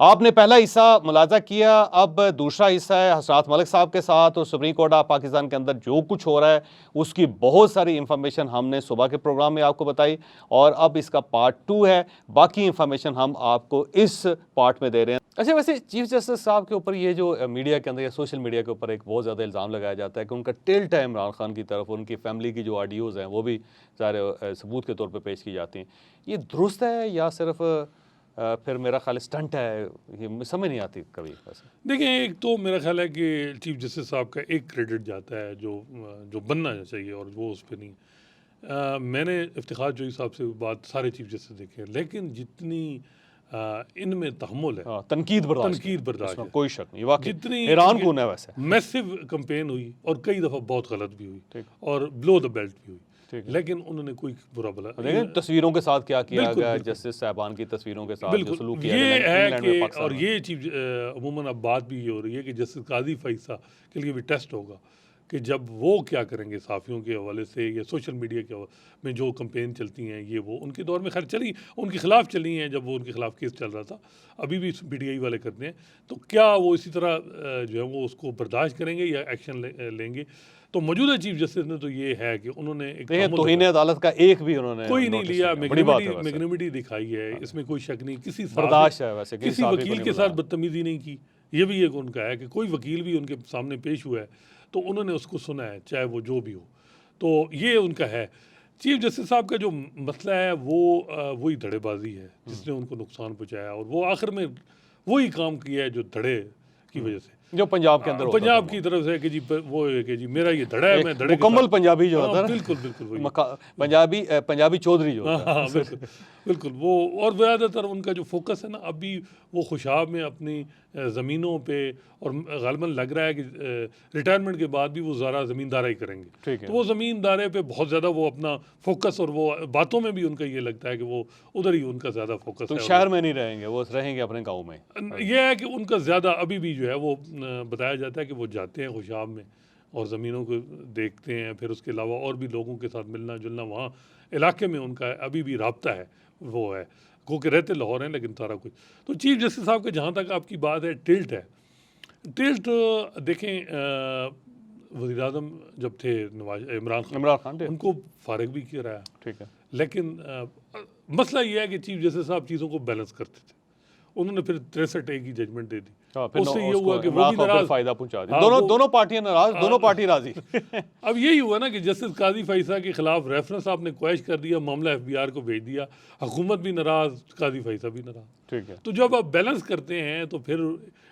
आपने पहला हिस्सा मुलाज़ा किया, अब दूसरा हिस्सा है हसरत मलिक साहब के साथ और सुप्रीम कोर्ट ऑफ पाकिस्तान के अंदर जो कुछ हो रहा है, उसकी बहुत सारी इन्फॉर्मेशन हमने सुबह के प्रोग्राम में आपको बताई और अब इसका पार्ट 2 है। बाकी इन्फॉर्मेशन हम आपको इस पार्ट में दे रहे हैं। अच्छा, वैसे चीफ जस्टिस साहब के ऊपर ये जो मीडिया के अंदर या सोशल मीडिया के ऊपर एक बहुत ज़्यादा इल्ज़ाम लगाया जाता है कि उनका टिल्ट है इमरान खान की तरफ, उनकी फैमिली की जो ऑडियोज़ हैं वो भी सारे सबूत के तौर पर पेश की जाती हैं। ये दुरुस्त है या सिर्फ फिर मेरा ख्याल स्टंट है, ये समझ नहीं आती कभी वैसे। देखिए, एक तो मेरा ख्याल है कि चीफ जस्टिस साहब का एक क्रेडिट जाता है जो जो बनना चाहिए और वो उस पर नहीं। मैंने इफ्तिखार जोई साहब से बात सारे चीफ जस्टिस देखे हैं, लेकिन जितनी इनमें तहम्मुल है, तनकीद बर्दाश्त इसमें है, कोई शक नहीं, वाकई जितनी हैरान कौन है वैसे। मैसिव कंपेन हुई और कई दफ़ा बहुत गलत भी हुई ठीक और बिलो द बेल्ट भी हुई, ठीक है। लेकिन उन्होंने कोई बुरा भला देखें तस्वीरों के साथ क्या किया बिल्कुल, गया, बिल्कुल। जस्टिस साहबान की तस्वीरों के साथ जो बिल्कुल, सलूक किया ये गया है इंग्लैंड कि में, पाकिस्तान और में। ये चीज़ अमूमन अब बात भी ये हो रही है कि जस्टिस काज़ी फ़ैसा के लिए भी टेस्ट होगा कि जब वो क्या करेंगे सहाफ़ियों के हवाले से या सोशल मीडिया के में जो कैंपेन चलती हैं, ये वो उनके दौर में खैर चली, उनके खिलाफ चली हैं जब वो उनके खिलाफ केस चल रहा था, अभी भी पीटीआई वाले करते हैं। तो क्या वो इसी तरह जो है वो उसको बर्दाश्त करेंगे या एक्शन लेंगे? तो मौजूदा चीफ जस्टिस ने तो ये है कि उन्होंने एक देखिए तौहीन अदालत का एक भी उन्होंने कोई नहीं नोटिस लिया, नहीं लिया। बड़ी बात है वैसे। मैग्निमिटी दिखाई है, इसमें कोई शक नहीं। बर्दाश्त है वैसे, किसी साहब को वकील नहीं के साथ बुलाया। बदतमीजी नहीं की, ये भी एक उनका है कि कोई वकील भी उनके सामने पेश हुआ है तो उन्होंने उसको सुना है, चाहे वो जो भी हो। तो ये उनका है। चीफ जस्टिस साहब का जो मसला है वो वही धड़ेबाजी है जिसने उनको नुकसान पहुँचाया, और वो आखिर में वही काम किया है जो धड़े की वजह से जो पंजाब के अंदर होता था पंजाब वो। की तरफ से कि जी वो है कि जी मेरा ये धड़ा है, एक मैं धड़े के मुकम्मल साथ। पंजाबी जो हाँ, होता है ना, बिल्कुल बिल्कुल वही। पंजाबी चौधरी जो हाँ होता है। हाँ बिल्कुल बिल्कुल वो। और ज़्यादातर उनका जो फोकस है ना, अभी वो खुशाब में अपनी ज़मीनों पे, और ग़ालिबन लग रहा है कि रिटायरमेंट के बाद भी वो ज़रा ज़मींदारी करेंगे। ठीक है। तो वो ज़मींदारी पे बहुत ज़्यादा वो अपना फोकस, और वो बातों में भी उनका ये लगता है कि वो उधर ही उनका ज़्यादा फोकस तो है। शहर में नहीं रहेंगे, वो रहेंगे अपने गाँव में। ये है कि उनका ज़्यादा अभी भी जो है वो बताया जाता है कि वो जाते हैं खुशाब में और ज़मीनों को देखते हैं, फिर उसके अलावा और भी लोगों के साथ मिलना जुलना वहाँ इलाके में उनका अभी भी राब्ता है, वो है को के रहते लाहौर हैं लेकिन सारा कुछ। तो चीफ जस्टिस साहब के जहाँ तक आपकी बात है, टिल्ट है। टिल्ट देखें, वज़ीर आज़म जब थे इमरान खान थे। उनको फारिग भी किया रहा, ठीक है। लेकिन मसला ये है कि चीफ जस्टिस साहब चीज़ों को बैलेंस करते थे। उन्होंने फिर 63A की जजमेंट दे दी। हाँ, फिर उससे ये उसको हुआ कि वो इमरान भी खान को नाराज, फायदा पहुंचा दिया। हाँ, दोनों पार्टियां नाराज, दोनों पार्टी राजी। अब यही हुआ ना कि जस्टिस काजी फैसा के खिलाफ रेफरेंस आपने क्वेश कर दिया, मामला एफबीआर को भेज दिया, हुकूमत भी नाराज, काजी फैसा भी नाराज। ठीक है। तो जब आप बैलेंस करते हैं तो फिर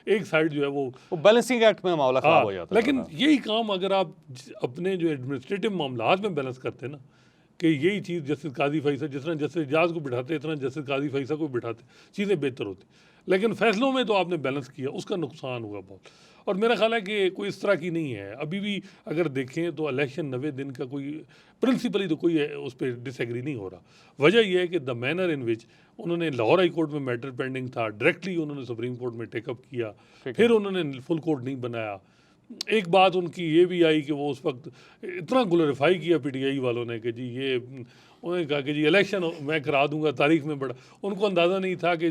एक साइड जो है वो बैलेंसिंग एक्ट में मामला खराब हो जाता है। लेकिन यही काम अगर आप अपने जो एडमिनिस्ट्रेटिव मामलात में बैलेंस करते हैं ना, कि यही चीज़ जस्टिस काजी फैसा, जिस तरह जस्टिस एजाज को बिठाते इतना जस्टिस काजी फैसा को बिठाते, चीज़ें बेहतर होती। लेकिन फैसलों में तो आपने बैलेंस किया, उसका नुकसान हुआ बहुत। और मेरा ख्याल है कि कोई इस तरह की नहीं है अभी भी। अगर देखें तो इलेक्शन 90 दिन का कोई प्रिंसिपली तो कोई उस पर डिसएग्री नहीं हो रहा। वजह यह है कि द मैनर इन विच उन्होंने लाहौर हाई कोर्ट में मैटर पेंडिंग था, डायरेक्टली उन्होंने सुप्रीम कोर्ट में टेकअप किया, फिर उन्होंने फुल कोर्ट नहीं बनाया। एक बात उनकी ये भी आई कि वो उस वक्त इतना ग्लोरीफाई किया पीटीआई वालों ने कि जी ये, उन्होंने कहा कि जी इलेक्शन मैं करा दूंगा तारीख में बड़ा। उनको अंदाज़ा नहीं था कि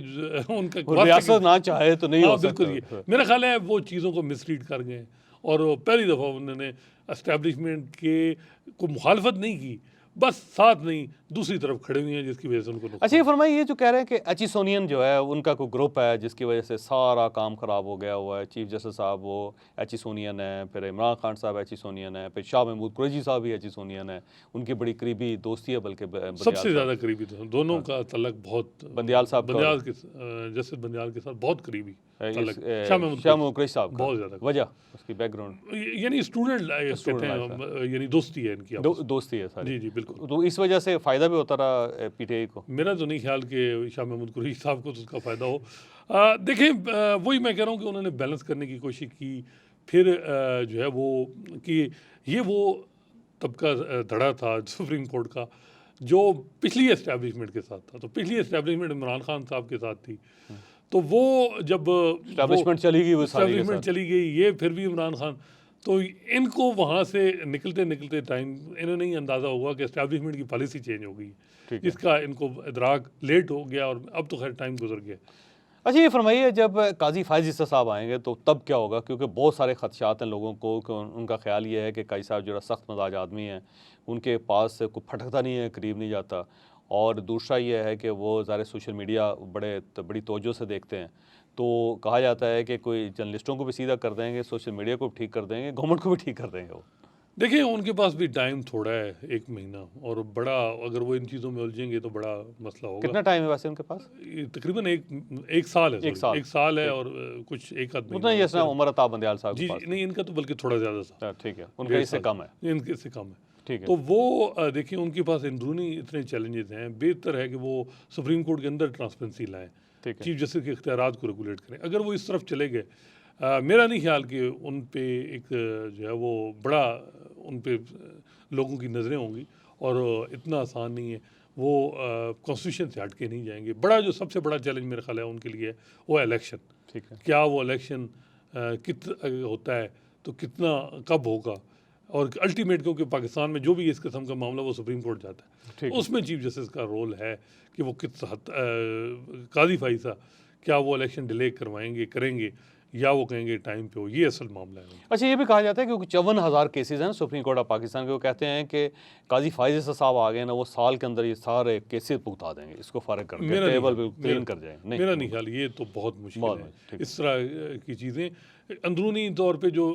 उनका रियासत ना चाहे तो नहीं हो बिल्कुल। सकता। ये मेरा ख्याल है वो चीज़ों को मिसरीड कर गए, और पहली दफ़ा उन्होंने एस्टेब्लिशमेंट के को मुखालफत नहीं की, बस साथ नहीं दूसरी तरफ खड़े हुए हैं, जिसकी वजह से उनको अच्छा, ये फरमाइए, ये जो कह रहे हैं कि एचिसोनियन जो है उनका कोई ग्रुप है जिसकी वजह से सारा काम खराब हो गया हुआ है, चीफ जस्टिस साहब वो एचिसोनियन है, फिर इमरान खान साहब एचिसोनियन है, फिर शाह महमूद कुरैशी साहब भी एचिसोनियन है, उनकी बड़ी करीबी दोस्ती है, बल्कि सबसे ज़्यादा करीबी थे दोनों का तल्लक बहुत। बंदियाल साहब जस्टिस बंदियाल के साथ बहुत करीबी शाह महमूद कुरैशी साहब बहुत ज़्यादा। वजह उसकी बैकग्राउंड यानी स्टूडेंट कहते हैं, यानी दोस्ती है इनकी दोस्ती है सारी। जी जी बिल्कुल। तो इस वजह से फ़ायदा भी होता रहा पीटीआई को। मेरा तो नहीं ख्याल कि शाह महमूद कुरैशी साहब को तो उसका फ़ायदा हो। देखें, वही मैं कह रहा हूँ कि उन्होंने बैलेंस करने की कोशिश की। फिर जो है वो कि ये वो तबका धड़ा था सुप्रीम कोर्ट का जो पिछली एस्टैब्लिशमेंट के साथ था। तो पिछली एस्टैब्लिशमेंट इमरान खान साहब के साथ थी, तो वो जब एस्टैब्लिशमेंट चली गई, वो एस्टैब्लिशमेंट चली गई, ये फिर भी इमरान खान, तो इनको वहाँ से निकलते निकलते टाइम इन्होंने ही अंदाज़ा हुआ कि एस्टैब्लिशमेंट की पॉलिसी चेंज हो गई, जिसका इनको इदराक लेट हो गया, और अब तो खैर टाइम गुजर गया। अच्छा ये फरमाइए, जब काजी फायज ईसा साहब आएंगे तो तब क्या होगा, क्योंकि बहुत सारे खदशात हैं लोगों को कि उनका ख्याल ये है कि काजी साहब जो सख्त मजाज आदमी हैं, उनके पास से कोई फटकता नहीं है, करीब नहीं जाता। और दूसरा ये है कि वो ज़ाहिर सोशल मीडिया बड़ी तवज्जो से देखते हैं, तो कहा जाता है कि कोई जर्नलिस्टों को भी सीधा कर देंगे, सोशल मीडिया को भी ठीक कर देंगे, गवर्नमेंट को भी ठीक कर देंगे वो। देखिए उनके पास भी टाइम थोड़ा है, 1 महीना, और बड़ा अगर वो इन चीज़ों में उलझेंगे तो बड़ा मसला होगा। कितना टाइम है वैसे उनके पास? ये तकरीबन एक साल है, एक साल। 1 साल है, ठीक। और कुछ एक आध उतना महीना ही और जैसा फिर- उमर अता बंदयाल साहब जी के पास। जी, नहीं इनका तो बल्कि थोड़ा ज़्यादा सा, अच्छा, ठीक है, उनका 1.5 इससे साल, कम है। इनके से कम है। ठीक है। तो वो देखिए उनके पास अंदरूनी इतने चैलेंजेस हैं, बेहतर है कि वो सुप्रीम कोर्ट के अंदर ट्रांसपेरेंसी लाएं, ठीक है। चीफ जस्टिस के इख्तियारात को रेगुलेट करें। अगर वो इस तरफ चले गए, मेरा नहीं ख्याल कि उन पे एक जो है वो बड़ा उन पे लोगों की नज़रें होंगी, और इतना आसान नहीं है वो कॉन्स्टिट्यूशन से हट के नहीं जाएंगे। बड़ा जो सबसे बड़ा चैलेंज मेरा ख्याल है उनके लिए है, वो इलेक्शन। ठीक है। क्या वो इलेक्शन होता है तो कितना कब होगा, और अल्टीमेट क्योंकि पाकिस्तान में जो भी इस किस्म का मामला वो सुप्रीम कोर्ट जाता है, ठीक तो है। उसमें चीफ जस्टिस का रोल है कि वो किस हद काजी फाइसा क्या वो इलेक्शन डिले करेंगे, या वो कहेंगे टाइम पे हो, ये असल मामला है। अच्छा ये भी कहा जाता है कि 54,000 केसेस हैं सुप्रीम कोर्ट ऑफ पाकिस्तान के, वो कहते हैं कि काजी फायज ईसा साहब आ गए ना, वो साल के अंदर ये सारे केसेस भुगता देंगे, इसको फारिग कर देंगे, टेबल पे क्लीन कर जाएंगे। मेरा नहीं ख्याल, ये तो बहुत मुश्किल बहुत है मुश्किल, ठीक इस तरह की चीज़ें। अंदरूनी तौर पे जो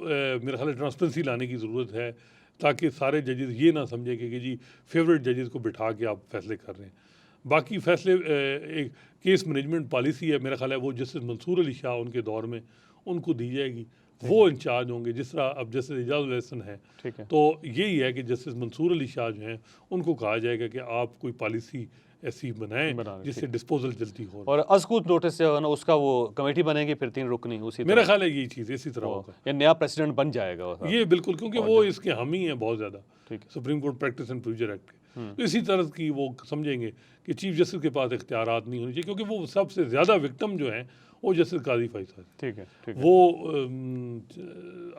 मेरा ख्याल है ट्रांसपेरेंसी लाने की ज़रूरत है, ताकि सारे जजेस ये ना समझे कि जी फेवरेट जजेस को बिठा के आप फैसले कर रहे हैं। बाकी फैसले एक केस मैनेजमेंट पॉलिसी है, मेरा ख्याल है वो जस्टिस मंसूर अली शाह उनके दौर में उनको दी जाएगी, वो इंचार्ज होंगे। जिस तरह अब जस्टिस एजाजुल एहसन है, ठीक है। तो यही है कि जस्टिस मंसूर अली शाह जो हैं उनको कहा जाएगा कि आप कोई पॉलिसी ऐसी बनाएं जिससे डिस्पोजल जल्दी हो। और अस्कूत नोटिस जो है ना, उसका वो कमेटी बनेगी फिर 3 रुकनी, उसी मेरा ख्याल है यही चीज़ इसी तरह होगा, या नया प्रेसिडेंट बन जाएगा वो साहब। ये बिल्कुल, क्योंकि वो इसके हामी हैं बहुत ज़्यादा, ठीक है। Supreme court practice and procedure act के। तो इसी तरह की वो समझेंगे कि चीफ जस्टिस के पास इख्तियारात नहीं होने चाहिए, क्योंकि वो सबसे ज़्यादा विक्टिम जो हैं वो जस्टिस काजी फैसल। ठीक है। ठीक है। वो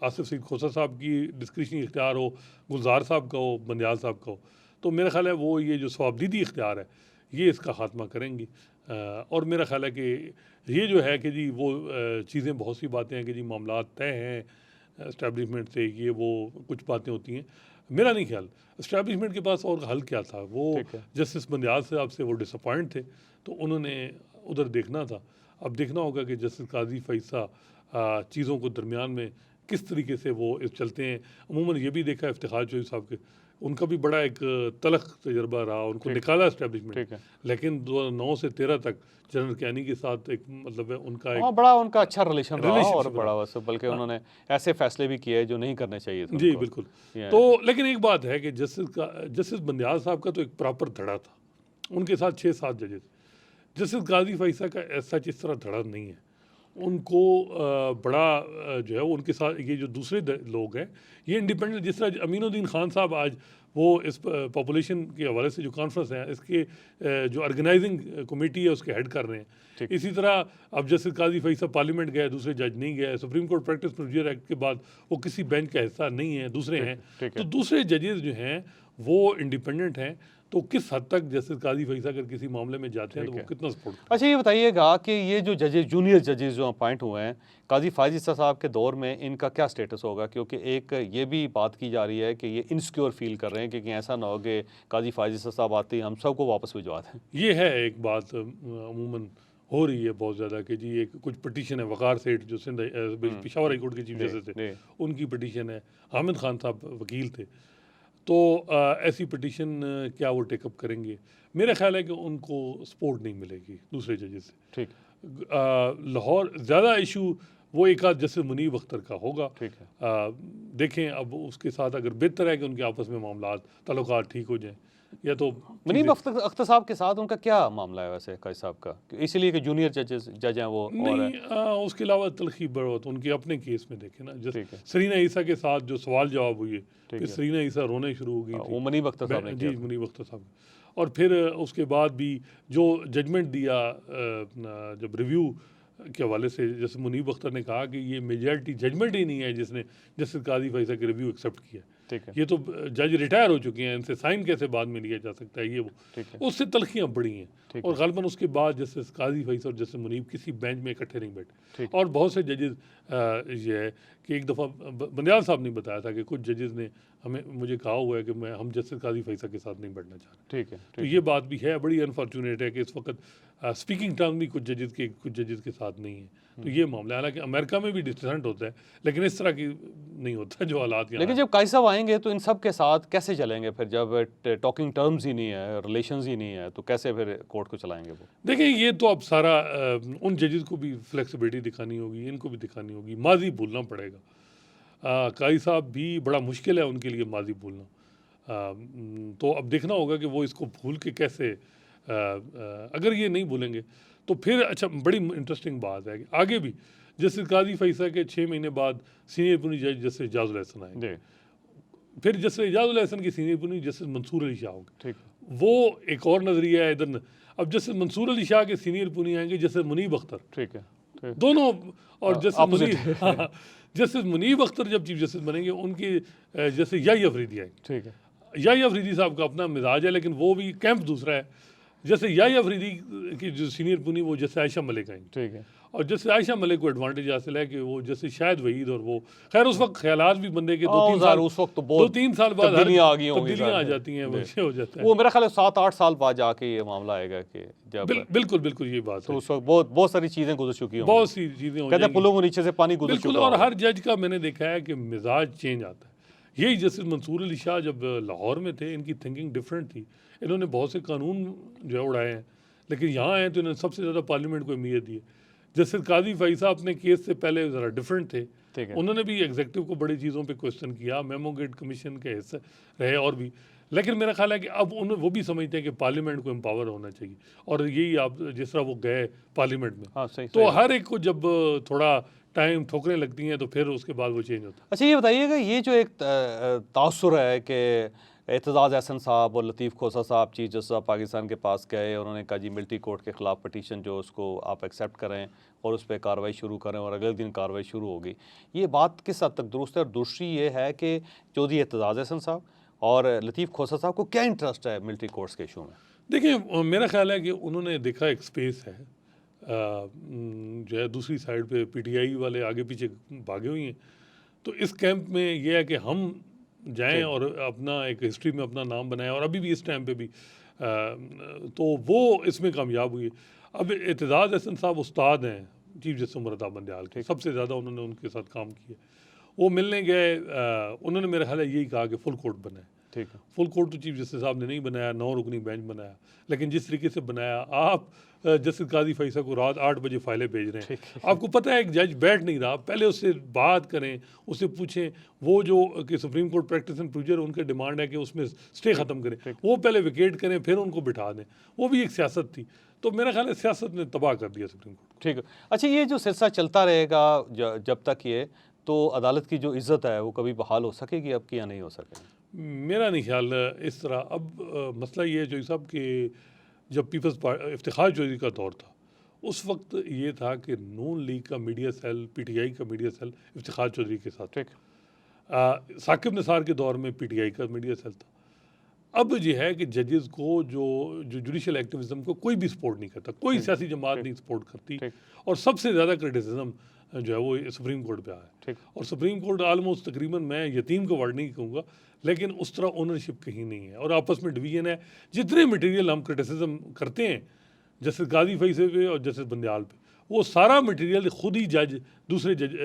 आसिफ सईद खोसा साहब की डिस्क्रिशनरी इख्तियार हो, गुलजार साहब का हो, बंदयाल साहब का हो, तो मेरा ख्याल है वो ये जो सवाबदीदी इख्तियार है ये इसका ख़ात्मा करेंगी। और मेरा ख्याल है कि ये जो है कि जी वो चीज़ें, बहुत सी बातें हैं कि जी मामला तय हैं इस्टेब्लिशमेंट से, ये वो कुछ बातें होती हैं। मेरा नहीं ख्याल इस्टेब्लिशमेंट के पास और हल क्या था, वो जस्टिस बंदयाल साहब से वो डिसअपॉइंट थे, तो उन्होंने उधर देखना था। अब देखना होगा कि जस्टिस काजी फैसा चीज़ों को दरमियान में किस तरीके से वो चलते हैं। अमूमन ये भी देखा इफ्तिखार चौधरी साहब के, उनका भी बड़ा एक तलख तजर्बा रहा, उनको निकाला इस्टेब्लिशमेंट, लेकिन 2009 से 13 तक जनरल कैनी के साथ एक मतलब है उनका एक बड़ा उनका अच्छा रिलेशन रहा, और बड़ा वैसे बल्कि उन्होंने ऐसे फैसले भी किए जो नहीं करने चाहिए थे। जी बिल्कुल। तो लेकिन एक बात है कि जस्टिस बंदयाल साहब का तो एक प्रॉपर धड़ा था, उनके साथ 6-7 जजेस। जस्टिस काजी फैसा का ऐसा इस तरह धड़ा नहीं है, उनको बड़ा जो है उनके साथ ये जो दूसरे लोग हैं ये इंडिपेंडेंट, जिस तरह अमीनुद्दीन खान साहब आज वो इस पॉपुलेशन के हवाले से जो कॉन्फ्रेंस है इसके जो ऑर्गेनाइजिंग कमेटी है उसके हेड कर रहे हैं। इसी तरह अब जस्टिस काजी फैसा पार्लियामेंट गए, दूसरे जज नहीं गए, supreme court practice procedure act के बाद वो किसी बेंच का हिस्सा नहीं है, दूसरे हैं। तो दूसरे जजेस जो हैं वो इंडिपेंडेंट हैं, तो किस हद तक जस्टिस काजी फैसा अगर किसी मामले में जाते हैं तो वो कितना सपोर्ट करते हैं। अच्छा ये बताइएगा कि ये जो जजेस, जूनियर जजेस जो अपॉइंट हुए हैं काजी फायज ईसा साहब के दौर में, इनका क्या स्टेटस होगा? क्योंकि एक ये भी बात की जा रही है कि ये इनसिक्योर फील कर रहे हैं कि ऐसा ना हो कि काजी फायज ईसा साहब आते ही हम सबको वापस भिजवा दें। ये है एक बात अमूमन हो रही है बहुत ज़्यादा कि जी एक कुछ पटिशन है, वक़ार सेठ जो सिंध पेशावर हाई कोर्ट के चीफ जस्टिस थे, उनकी पटिशन है, हामिद खान साहब वकील थे, तो ऐसी पटिशन क्या वो टेकअप करेंगे? मेरा ख्याल है कि उनको सपोर्ट नहीं मिलेगी दूसरे जजेस से। ठीक। लाहौर ज़्यादा इशू वो एक आध जस्टिस मुनीब अख्तर का होगा। ठीक है। देखें अब उसके साथ अगर बेहतर है कि उनके आपस में मामलात ताल्लुकात ठीक हो जाएं, या तो मुनीब अख्तर साहब के साथ उनका क्या मामला है वैसे काजी साहब का? इसलिए कि जूनियर जज हैं वो, नहीं उसके अलावा तलखी बढ़ोत उनके अपने केस में देखें ना, जैसे सरीना ईसा के साथ जो सवाल जवाब हुए, फिर सरीना ईसा रोने शुरू हो गई थी, वो मुनीब अख्तर साहब ने जी मुनीब अख्तर साहब, और फिर उसके बाद भी जो जजमेंट दिया जब रिव्यू के हवाले से, जैसे मुनीब अख्तर ने कहा कि ये मेजॉरिटी जजमेंट ही नहीं है जिसने जस्टिस काजी फैसा के रिव्यू एक्सेप्ट किया। ठीक है, ये तो जज रिटायर हो चुके हैं, इनसे साइन कैसे बाद में लिया जा सकता है, ये वो ठीक है, उससे तलखियाँ बड़ी हैं। ठीक और है, गालिबन उसके बाद जस्टिस काजी फैसल और जस्टिस मुनीब किसी बेंच में इकट्ठे नहीं बैठे। ठीक, और बहुत से जजेस ये है कि एक दफ़ा बंदयाल साहब ने बताया था कि कुछ जजेस ने मुझे कहा हुआ है कि हम जस्टिस काजी फैसल के साथ नहीं बैठना चाह रहे। ठीक है, तो ठीक ये बात भी है, बड़ी अनफॉर्चुनेट है कि इस वक्त स्पीकिंग टर्म भी कुछ जजेस के साथ नहीं है। तो ये मामला है, हालांकि अमेरिका में भी डिसेंट होता है, लेकिन इस तरह की नहीं होता जो हालात यहाँ लेकिन जब काजी साहब आएंगे तो इन सब के साथ कैसे चलेंगे फिर, जब टॉकिंग टर्म्स ही नहीं है, रिलेशंस ही नहीं है, तो कैसे फिर कोर्ट को चलाएंगे वो? देखिए, ये तो अब सारा उन जजेस को भी फ्लेक्सिबिलिटी दिखानी होगी, इनको भी दिखानी होगी, माजी भूलना पड़ेगा। काजी साहब भी बड़ा मुश्किल है उनके लिए माजी भूलना। तो अब देखना होगा कि वो इसको भूल के कैसे अगर ये नहीं भूलेंगे तो फिर अच्छा, बड़ी इंटरेस्टिंग बात है कि आगे भी जस्टिस काजी फैसल के 6 महीने बाद सीनियर पुनी जज जस्टिस एजाजुल एहसन आएंगे, फिर जस्टिस एजाजुल एहसन की सीनियर पुनी जस्टिस मंसूर अली शाह होंगे। ठीक, वो एक और नज़रिया है इधर। अब जस्टिस मंसूर अली शाह के सीनियर पुनी आएंगे जस्टिस मुनीब अख्तर, ठीक है, ठीक, दोनों। और justice opposite। Munib justice Munib Akhtar जब चीफ जस्टिस बनेंगे, उनके जस्टिस याही अफरीदी आएंगे। ठीक है, याही अफरीदी साहब का अपना मिजाज है, लेकिन वो भी कैंप दूसरा है। जैसे याही अफरीदी की जो सीनियर पुनी वो जैसे आयशा मलिक आएंगे, ठीक है, और जैसे आयशा मलिक को एडवांटेज हासिल है कि वो जैसे शायद वहीद, और वो खैर उस वक्त ख्यालात भी बंदे के हाँ, 2-3 साल, उस वक्त तो बहुत 2-3 साल बाद तब्दीलियां आ गई होंगी, तब्दीलियां आ शायद। जाती हैं, वो ये हो जाता है। वो मेरा ख्याल है 7-8 साल बाद जाके ये मामला आएगा कि जब बिल्कुल बिल्कुल ये बात तो है। उस वक्त बहुत बहुत सारी चीजें गुजर चुकी होंगी, बहुत सी चीज़ें हो कहते हैं जाएंगी पुलों को नीचे से पानी गुजर बिल्कुल। चुका और होगा। हर जज का मैंने देखा है कि मिजाज चेंज आता है। यही जस्टिस मंसूर अली शाह जब लाहौर में थे, इनकी थिंकिंग डिफरेंट थी। इन्होंने बहुत से कानून जो है उड़ाए हैं, लेकिन यहाँ आए तो इन्होंने सबसे ज़्यादा पार्लियामेंट को अहमियत दी है। जस्टिस काजी फैसल अपने केस से पहले ज़रा डिफरेंट थे, ठीक है, उन्होंने भी एग्जेक्टिव को बड़ी चीज़ों पे क्वेश्चन किया, मेमो गेट कमीशन के हिस्से रहे और भी। लेकिन मेरा ख्याल है कि अब उन्हें वो भी समझते हैं कि पार्लियामेंट को एम्पावर होना चाहिए, और यही आप जिस तरह वो गए पार्लियामेंट में, हाँ सही तो सही। हर एक को जब थोड़ा टाइम ठोकरें लगती हैं तो फिर उसके बाद वो चेंज होता है। अच्छा ये बताइएगा, ये जो एक तासुर है कि एतजाज़ एहसन साहब और लतीफ़ खोसा साहब चीफ जस्टिस ऑफ पाकिस्तान के पास गए, उन्होंने कहा जी मिलिट्री कोर्ट के ख़िलाफ़ पटिशन जो उसको आप एक्सेप्ट करें और उस पर कार्रवाई शुरू करें, और अगले दिन कार्रवाई शुरू होगी, ये बात किस हद तक दुरुस्त है? और दूसरी ये है कि चौधरी एतजाज़ एहसन साहब और लतीफ़ खोसा साहब को क्या इंटरेस्ट है मिलिट्री कोर्ट्स के इशू में? देखिए, मेरा ख्याल है कि उन्होंने देखा एक स्पेस है, जो है दूसरी साइड पे पीटीआई वाले आगे पीछे भागे हुए हैं, तो इस कैंप में ये है कि हम जाएं और अपना एक हिस्ट्री में अपना नाम बनाएं, और अभी भी इस टाइम पे भी तो वो इसमें कामयाब हुई। अब एतजाज़ एहसन साहब उस्ताद हैं चीफ जस्टिस उमर बंदयाल के, सबसे ज़्यादा उन्होंने उनके साथ काम किया। वो मिलने गए, उन्होंने मेरा ख्याल है यही कहा कि फुल कोर्ट बनाए। ठीक है, फुल कोर्ट तो चीफ जस्टिस साहब ने नहीं बनाया, 9 रुकनी बेंच बनाया, लेकिन जिस तरीके से बनाया, आप जस्टिस काजी फैसल को रात 8 बजे फाइलें भेज रहे हैं, आपको पता है एक जज बैठ नहीं रहा, पहले उससे बात करें, उससे पूछें, वो जो कि supreme court practice and procedure उनके डिमांड है कि उसमें स्टे ख़त्म करें, वो पहले विकेट करें फिर उनको बिठा दें, वो भी एक सियासत थी। तो मेरा ख्याल है सियासत ने तबाह कर दिया सुप्रीम कोर्ट। ठीक है। अच्छा ये जो सिलसिला चलता रहेगा जब तक ये, तो अदालत की जो इज़्ज़त है वो कभी बहाल हो सकेगी अब की या नहीं हो सकेगी? मेरा नहीं ख्याल इस तरह। अब मसला ये है जो साहब कि जब पीपल्स पार्टी इफ्तिखार चौधरी का दौर था, उस वक्त ये था कि नून लीग का मीडिया सेल, पीटीआई का मीडिया सेल इफ्तिखार चौधरी के साथ, ठीक, साकिब निसार के दौर में पीटीआई का मीडिया सेल था। अब ये है कि जजेस को जो जुडिशल एक्टिविज्म को कोई भी सपोर्ट नहीं करता, कोई सियासी जमात नहीं सपोर्ट करती, ठीक, और सबसे ज़्यादा क्रिटिसिज्म जो है वो सुप्रीम कोर्ट पे आया है। ठीक, और सुप्रीम कोर्ट आलमोस्ट तकरीबन, मैं यतीम का वर्ड नहीं कहूँगा, लेकिन उस तरह ओनरशिप कहीं नहीं है, और आपस में डिवीजन है। जितने मटेरियल हम क्रिटिसिज्म करते हैं जस्टिस काजी फैसल पे और जस्टिस बंदयाल पे, वो सारा मटेरियल खुद ही जज दूसरे जज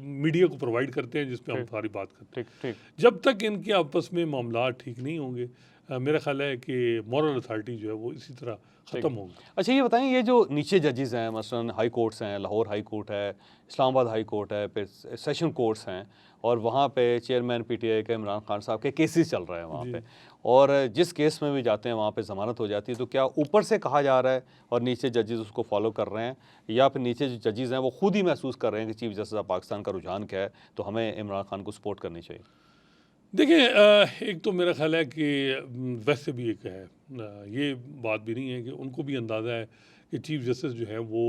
मीडिया को प्रोवाइड करते हैं, जिस पे हम सारी बात करते हैं। ठीक, ठीक, जब तक इनके आपस में मामला ठीक नहीं होंगे, मेरा ख्याल है कि मॉरल अथॉरिटी जो है वो इसी तरह ख़त्म होगी। अच्छा ये बताएं, ये जो नीचे जजेस हैं, मसलन हाई कोर्ट्स हैं, लाहौर हाई कोर्ट है, इस्लामाबाद हाई कोर्ट है, फिर सेशन कोर्ट्स हैं, और वहाँ पे चेयरमैन पीटीआई के इमरान खान साहब के केसेस चल रहे हैं वहाँ पे, और जिस केस में भी जाते हैं वहाँ पे ज़मानत हो जाती है, तो क्या ऊपर से कहा जा रहा है और नीचे जजेस उसको फॉलो कर रहे हैं, या फिर नीचे जो जजेस हैं वो खुद ही महसूस कर रहे हैं कि चीफ जस्टिस ऑफ पाकिस्तान का रुझान क्या है, तो हमें इमरान खान को सपोर्ट करनी चाहिए? देखिए, एक तो मेरा ख्याल है कि वैसे भी एक है, ये बात भी नहीं है कि उनको भी अंदाज़ा है कि चीफ जस्टिस जो है वो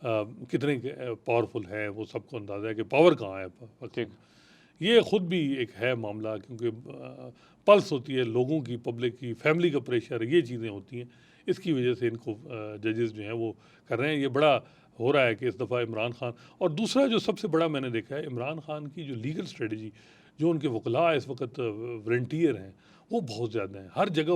कितने पावरफुल है, वो सबको अंदाज़ा है कि पावर कहाँ है पाकिस्तान। ये ख़ुद भी एक है मामला, क्योंकि पल्स होती है लोगों की, पब्लिक की, फैमिली का प्रेशर, ये चीज़ें होती हैं। इसकी वजह से इनको जजेस जो हैं वो कर रहे हैं। ये बड़ा हो रहा है कि इस दफ़ा इमरान खान, और दूसरा जो सबसे बड़ा मैंने देखा है, इमरान खान की जो लीगल स्ट्रेटजी, जो उनके वकला इस वक्त वॉलंटियर हैं वो बहुत ज़्यादा हैं। हर जगह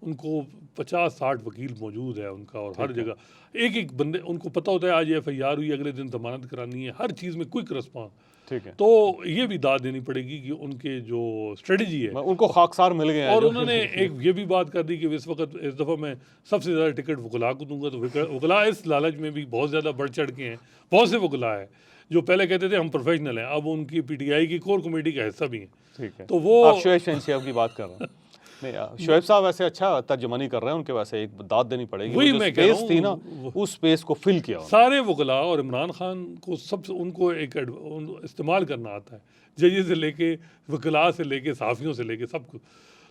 उनको 50-60 वकील मौजूद है उनका, और हर जगह एक बंदे, उनको पता होता है आज FIR हुई, अगले दिन जमानत करानी है, हर चीज़ में क्विक रिस्पॉन्स। ठीक है, तो ये भी दाद देनी पड़ेगी कि उनके जो स्ट्रेटजी है, उनको खाकसार मिल गए हैं और जो उन्होंने एक ये भी बात कर दी कि इस वक्त इस दफ़ा मैं सबसे ज़्यादा टिकट वकला को दूंगा। तो वकला इस लालच में भी बहुत ज़्यादा बढ़ चढ़ के हैं। बहुत से वकला है जो पहले कहते थे हम प्रोफेशनल हैं, अब उनकी PTI की कोर कमेटी का हिस्सा भी हैं। ठीक है, तो वो आप शोएब शहनशाह की बात कर रहे हैं। नहीं, शोएब साहब वैसे अच्छा तर्जुमानी कर रहे हैं, उनके वैसे एक दाद देनी पड़ेगी। वही वो जो मैं कह रहा स्पेस थी ना, हूँ, उस स्पेस को फिल किया उन्होंने। सारे वकला और इमरान खान को सबसे उनको एक इस्तेमाल करना आता है, जजेस से लेके, वकला से लेके, सहाफ़ियों से लेके, सब कुछ।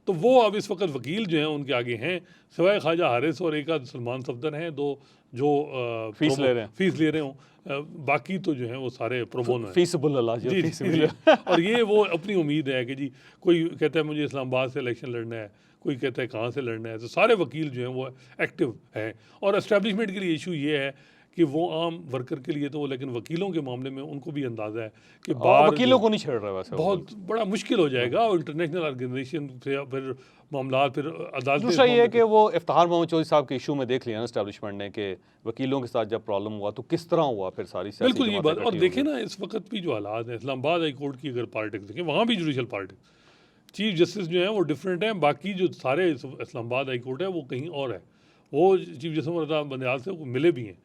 तो वो अब इस वक्त वकील जो हैं उनके आगे हैं, सिवाय ख्वाजा हारिस और एक आध सलमान सफदर हैं, दो जो फीस ले रहे हों। बाकी तो जो हैं वो सारे प्रोबोनो हैं। फीसबुल्लाह जी जी। और ये वो अपनी उम्मीद है कि जी कोई कहता है मुझे इस्लामाबाद से इलेक्शन लड़ना है, कोई कहता है कहाँ से लड़ना है। तो सारे वकील जो हैं वो एक्टिव हैं, और एस्टेब्लिशमेंट के लिए इशू ये है कि वो आम वर्कर के लिए तो, लेकिन वकीलों के मामले में उनको भी अंदाज़ा है कि बाहर वकीलों को नहीं छेड़ रहा वैसे, बहुत बड़ा मुश्किल हो जाएगा, और इंटरनेशनल ऑर्गेनाइजेशन से फिर मामला, फिर अदालत। दूसरा ये है कि वो इफ्तिखार मोहम्मद चौधरी साहब के इशू में देख लिया ना एस्टेब्लिशमेंट ने कि वकीलों के साथ जब प्रॉब्लम हुआ तो किस तरह हुआ फिर सारी सियासी बिल्कुल ये जमातें बात। और इकट्ठी देखें होंगी। ना इस वक्त भी जो हालात है, इस्लामाबाद हाई कोर्ट की अगर पॉलिटिक्स देखें, वहाँ भी जुडिशल पॉलिटिक्स, चीफ जस्टिस जो है वो डिफरेंट हैं। बाकी जो सारे इस्लामाबाद हाई कोर्ट है वो कहीं और है। वो चीफ जस्टिस रज़ा बंदयाल से वो मिले भी हैं।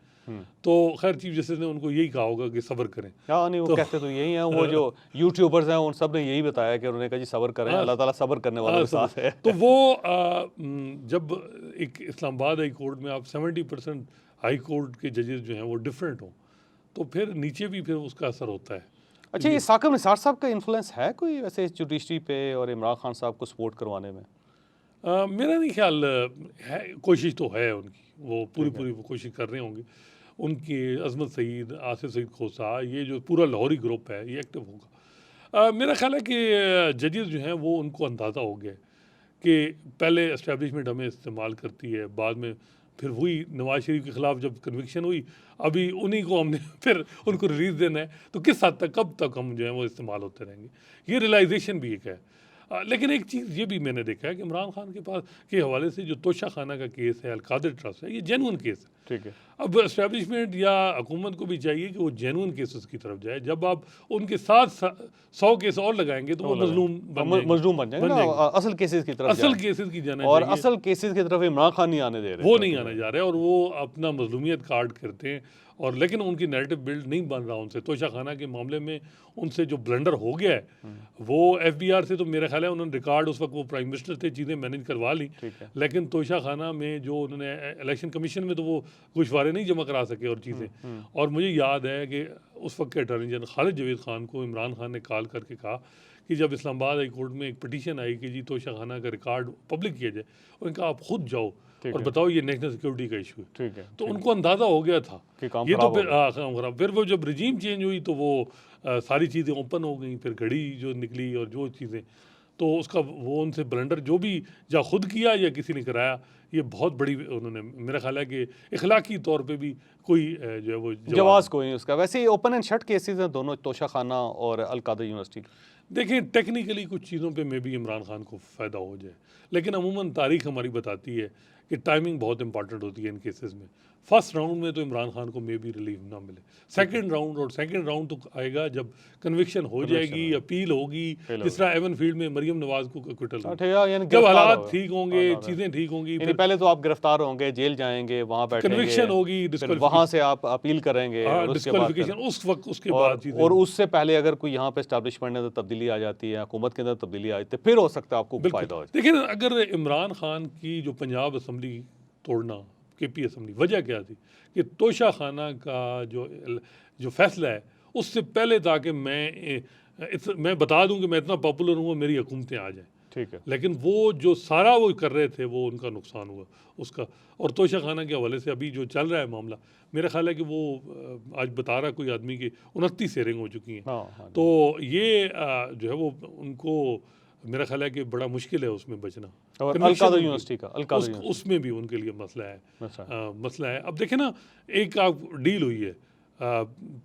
तो खैर चीफ जस्टिस ने उनको यही कहा होगा कि सब्र करें। हाँ नहीं, वो कहते तो यही हैं, वो जो यूट्यूबर्स हैं उन सब ने यही बताया कि उन्होंने कहा जी सब्र करें, अल्लाह ताला सब्र करने वालों के साथ है। तो वो जब एक इस्लामाबाद हाई कोर्ट में आप 70% हाई कोर्ट के जजेस जो हैं वो डिफरेंट हों, तो फिर नीचे भी फिर उसका असर होता है। अच्छा, ये साकिब निसार साहब का इन्फ्लुएंस है कोई वैसे जुडिशरी पे और इमरान खान साहब को सपोर्ट करवाने में? मेरा नहीं ख्याल है, कोशिश तो है उनकी, वो पूरी वो कोशिश कर रहे होंगे। उनकी अजमत सईद, आसिफ सईद खोसा, ये जो पूरा लाहौरी ग्रुप है ये एक्टिव होगा। मेरा ख्याल है कि जजेस जो हैं वो उनको अंदाज़ा हो गया कि पहले एस्टेब्लिशमेंट हमें इस्तेमाल करती है, बाद में फिर वही नवाज शरीफ के ख़िलाफ़ जब कन्विक्शन हुई, अभी उन्हीं को हमने फिर उनको रिलीज़ देना है, तो किस हद तक, कब तक हम जो है वो इस्तेमाल होते रहेंगे, ये रियलाइजेशन भी एक है। लेकिन एक चीज़ ये भी मैंने देखा है कि इमरान खान के पास के हवाले से जो तोशा खाना का केस है, अलकादर ट्रस्ट है, ये जेन्युइन केस है। ठीक है, अब एस्टेब्लिशमेंट या हुकूमत को भी चाहिए कि वो जेन्युइन केसेस की तरफ जाए। जब आप उनके साथ 100 केस और लगाएंगे तो वो मजलूम बन जाएंगे ना, असल केसेस की तरफ असल केसेस की जाना और चाहिए। असल केसेस की तरफ इमरान खान नहीं आने दे रहे, वो नहीं आने जा रहे, और वो अपना मजलूमियत कार्ड करते हैं। और लेकिन उनकी नैरेटिव बिल्ड नहीं बन रहा उनसे। तोशा खाना के मामले में उनसे जो ब्लंडर हो गया है, वो FBR से तो मेरा ख्याल है उन्होंने रिकॉर्ड, उस वक्त वो प्राइम मिनिस्टर थे, चीज़ें मैनेज करवा ली। लेकिन तोशा खाना में जो उन्होंने इलेक्शन कमीशन में तो वो गुशवारे नहीं जमा करा सके और चीज़ें। और मुझे याद है कि उस वक्त के अटॉर्नी जनरल खालिद जवेद खान को इमरान खान ने कॉल करके कहा कि जब इस्लामाबाद हाई कोर्ट में एक पिटीशन आई कि जी तोशा खाना का रिकॉर्ड पब्लिक किया जाए, उन्होंने कहा आप खुद जाओ और बताओ ये नेशनल सिक्योरिटी का इशू है। ठीक है, तो उनको अंदाज़ा हो गया था कि काम ये तो खराब फिर काम खराब। फिर वो जब रजीम चेंज हुई तो वो सारी चीज़ें ओपन हो गई, फिर घड़ी जो निकली और जो चीज़ें, तो उसका वो उनसे ब्लंडर जो भी या खुद किया या किसी ने कराया, ये बहुत बड़ी उन्होंने, मेरा ख्याल है कि इखलाकी तौर पे भी कोई जो है वो जवाब कोई नहीं उसका। वैसे ही ओपन एंड शट केसेस हैं दोनों, तोशा खाना और अलकादर यूनिवर्सिटी। देखें टेक्निकली कुछ चीज़ों पे मे भी इमरान खान को फ़ायदा हो जाए, लेकिन अमूमन तारीख हमारी बताती है कि टाइमिंग बहुत इंपॉर्टेंट होती है इन केसेस में। फर्स्ट राउंड में तो इमरान खान को मे बी रिलीफ ना मिले, सेकंड राउंड तो आएगा जब कन्विक्शन हो जाएगी, अपील होगी, जिस तरह एवन फील्ड में मरियम नवाज को एक्विटल, जब हालात ठीक होंगे, चीज़ें ठीक होंगी, फिर पहले तो आप गिरफ्तार होंगे, जेल जाएंगे, वहाँ बैठेंगे, कन्विक्शन होगी, वहाँ से आप अपील करेंगे, डिस्क्वालिफिकेशन उस वक्त, उसके बाद और उससे पहले अगर कोई यहाँ पे एस्टैब्लिशमेंट में तब्दीली आ जाती है, हुकूमत के अंदर तब्दीली आ जाती है, फिर हो सकता है आपको फायदा हो जाए। देखिए अगर इमरान खान की जो पंजाब असम्बली तोड़ना, KP असम्बली, वजह क्या थी कि तोशा खाना का जो फैसला है उससे पहले था कि मैं बता दूं कि मैं इतना पॉपुलर हूँ, मेरी हुकूमतें आ जाएं। ठीक है। लेकिन वो जो सारा वो कर रहे थे वो उनका नुकसान हुआ उसका। और तोशा खाना के हवाले से अभी जो चल रहा है मामला, मेरा ख्याल है कि वो आज बता रहा कोई आदमी की 29 हेयरिंग हो चुकी हैं। हाँ हाँ। तो ये जो है वो उनको मेरा ख्याल है कि बड़ा मुश्किल है उसमें बचना। और Conviction अलकादा उनकी- यूनिवर्सिटी का, अलकादा यूनिवर्सिटी। उसमें भी उनके लिए मसला है। अच्छा। मसला है। अब देखें ना, एक आप डील हुई है,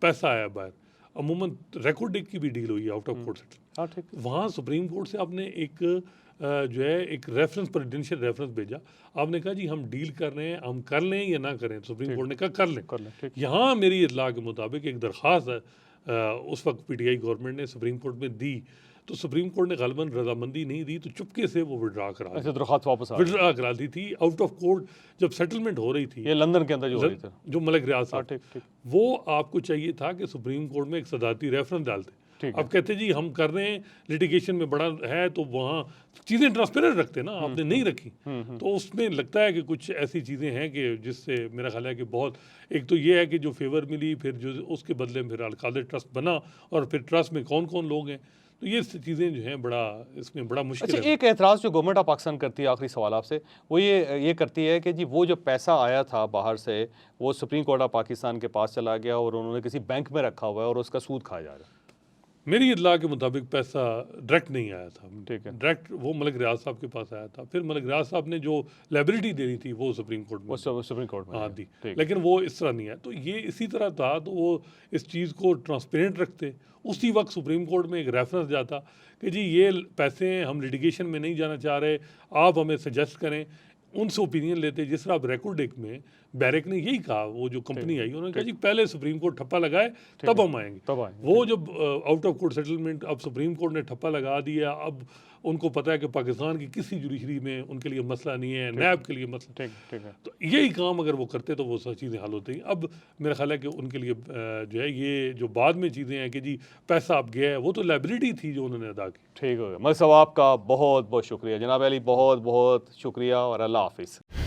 पैसा आया बाहर, अमूमन रिकॉर्ड डेट की भी डील हुई है आउट ऑफ कोर्ट सेटल। हाँ ठीक है। वहाँ सुप्रीम कोर्ट से आपने एक जो है एक रेफरेंस, प्रेसिडेंशियल रेफरेंस भेजा। आपने कहा जी हम डील कर रहे हैं, हम कर लें या ना करें। सुप्रीम कोर्ट ने कहा कर लें। कर लें, ठीक। यहाँ मेरी इत्तला के मुताबिक एक दरख्वास्त है उस वक्त पीटीआई गवर्नमेंट ने सुप्रीम कोर्ट में दी, तो सुप्रीम कोर्ट ने गालिबन रजामंदी नहीं दी, तो चुपके से वो विड्रा करा दी। अच्छा, दरख्वास्त वापस आ गई। विड्रा करा दी थी आउट ऑफ कोर्ट जब सेटलमेंट हो रही थी, ये लंदन के अंदर जो हो रही थी। जो मलिक रियाज हाँ साहब, ठीक ठीक वो आपको चाहिए था कि सुप्रीम कोर्ट में एक सदारती रेफरेंस डालते। ठीक है। अब कहते जी हम कर रहे हैं, लिटिगेशन में बड़ा है, तो वहाँ चीज़ें ट्रांसपेरेंट रखते ना, आपने नहीं रखी। तो उसमें लगता है कि कुछ ऐसी चीज़ें हैं कि जिससे मेरा ख्याल है कि बहुत, एक तो ये है कि जो फेवर मिली, फिर जो उसके बदले में फिर अलकादे ट्रस्ट बना, और फिर ट्रस्ट में कौन कौन लोग हैं, तो ये चीज़ें जो हैं बड़ा, इसमें बड़ा मुश्किल अच्छा, है। एक एतराज़ जो गवर्नमेंट ऑफ पाकिस्तान करती है, आखिरी सवाल आपसे, वो ये करती है कि जी वो जो पैसा आया था बाहर से, वो सुप्रीम कोर्ट ऑफ पाकिस्तान के पास चला गया और उन्होंने किसी बैंक में रखा हुआ है और उसका सूद खाया जा रहा है। मेरी इत्तला के मुताबिक पैसा डायरेक्ट नहीं आया था। ठीक है। डायरेक्ट वो मलिक रियाज साहब के पास आया था, फिर मलिक रियाज साहब ने जो लाइबिलिटी देनी थी वो सुप्रीम कोर्ट में वो सुप्रीम कोर्ट में हाँ है। दी, ठीक। लेकिन वो इस तरह नहीं है। तो ये इसी तरह था, तो वो इस चीज़ को ट्रांसपेरेंट रखते। उसी वक्त सुप्रीम कोर्ट में एक रेफरेंस जाता कि जी ये पैसे हम लिटिगेशन में नहीं जाना चाह रहे, आप हमें सजेस्ट करें, उनसे ओपिनियन लेते। जिस तरह आप रिकॉर्ड डेट में बैरेक ने यही कहा, वो जो कंपनी आई उन्होंने कहा जी पहले सुप्रीम कोर्ट ठप्पा लगाए तब हम आएंगे। तब आएंगे। वो जब आउट ऑफ कोर्ट सेटलमेंट, अब सुप्रीम कोर्ट ने ठप्पा लगा दिया, अब उनको पता है कि पाकिस्तान की किसी जुडिशरी में उनके लिए मसला नहीं है, नैब के लिए मसला। ठीक ठीक है। तो यही काम अगर वो करते तो वो सब चीज़ें हल होती। अब मेरा ख्याल है कि उनके लिए जो है ये जो बाद में चीज़ें हैं कि जी पैसा अब गया है, वो तो लाइबिलिटी थी जो उन्होंने अदा की। ठीक हो गया। मलिक साहब आपका बहुत बहुत शुक्रिया। जनाब अली, बहुत बहुत शुक्रिया और अल्लाह हाफिज़।